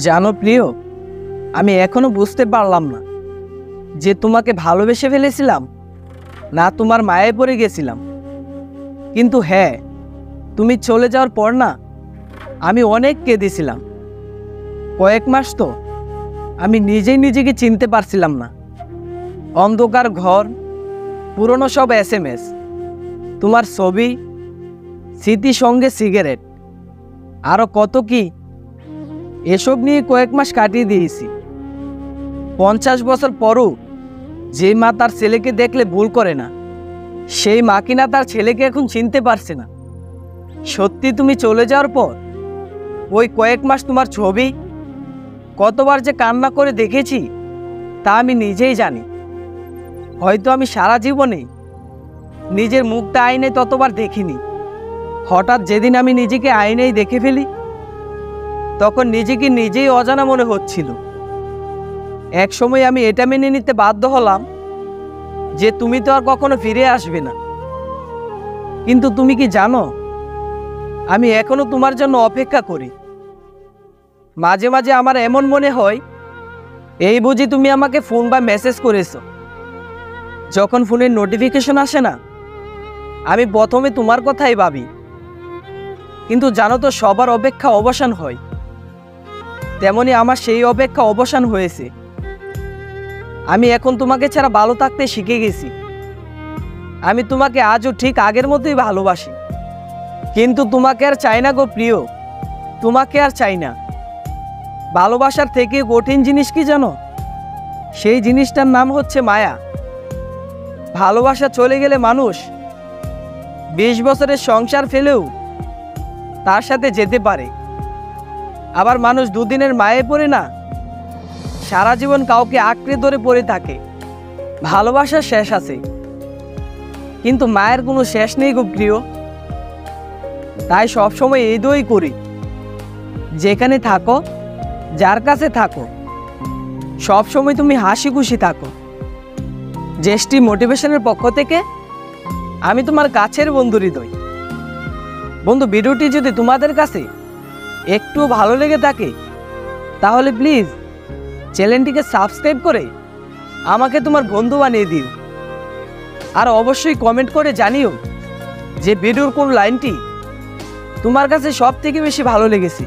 জানো প্রিয়, আমি এখনো বুঝতে পারলাম না যে তোমাকে ভালোবেসে ফেলেছিলাম না তোমার মায়ায় পড়ে গেছিলাম। কিন্তু হ্যাঁ, তুমি চলে যাওয়ার পর না আমি অনেক কেঁদেছিলাম। কয়েক মাস তো আমি নিজেই নিজেকে চিনতে পারছিলাম না। অন্ধকার ঘর, পুরনো সব SMS, তোমার ছবি, স্মৃতি, সঙ্গে সিগারেট, আরও কত কি, এসব নিয়ে কয়েক মাস কাটিয়ে দিয়েছি। 50 বছর পরও যে মা তার ছেলেকে দেখলে ভুল করে না, সেই মা কিনা তার ছেলেকে এখন চিনতে পারছে না। সত্যি তুমি চলে যাওয়ার পর ওই কয়েক মাস তোমার ছবি কতবার যে কান্না করে দেখেছি তা আমি নিজেই জানি। হয়তো আমি সারা জীবনে নিজের মুখটা আয়নায় ততবার দেখিনি। হঠাৎ যেদিন আমি নিজেকে আয়নায় দেখে ফেলি তখন নিজেকে নিজেই অজানা মনে হচ্ছিল। এক সময় আমি এটা মেনে নিতে বাধ্য হলাম যে তুমি তো আর কখনো ফিরে আসবে না। কিন্তু তুমি কি জানো, আমি এখনো তোমার জন্য অপেক্ষা করি। মাঝে মাঝে আমার এমন মনে হয় এই বুঝি তুমি আমাকে ফোন বা মেসেজ করেছো। যখন ফোনের নোটিফিকেশন আসে না, আমি প্রথমে তোমার কথাই ভাবি। কিন্তু জানো তো, সবার অপেক্ষা অবসান হয়, তেমনি আমার সেই অপেক্ষা অবসান হয়েছে। আমি এখন তোমাকে ছাড়া ভালো থাকতে শিখে গেছি। আমি তোমাকে আজও ঠিক আগের মতোই ভালোবাসি, কিন্তু তোমাকে আর চাই না গো প্রিয়, তোমাকে আর চাই না। ভালোবাসার থেকে কঠিন জিনিস কি জানো? সেই জিনিসটার নাম হচ্ছে মায়া। ভালোবাসা চলে গেলে মানুষ 20 বছরের সংসার ফেলেও তার সাথে যেতে পারে। আবার মানুষ দুদিনের মায়ে পড়ে না, সারা জীবন কাউকে আঁকড়ে ধরে পড়ে থাকে। ভালোবাসার শেষ আছে, কিন্তু মায়ের কোনো শেষ নেই গো প্রিয়। তাই সবসময় এই দোয়াই করি, যেখানে থাকো, যার কাছে থাকো, সবসময় তুমি হাসি খুশি থাকো। জেস্টি মোটিভেশনের পক্ষ থেকে আমি তোমার কাছের বন্ধু হৃদয়। বন্ধু, ভিডিওটি যদি তোমাদের কাছে একটু ভালো লেগে থাকে তাহলে প্লিজ চ্যানেলটিকে সাবস্ক্রাইব করে আমাকে তোমার বন্ধু বানিয়ে দিও। আর অবশ্যই কমেন্ট করে জানিও যে ভিডিওর কোন লাইনটি তোমার কাছে সব থেকে বেশি ভালো লেগেছে।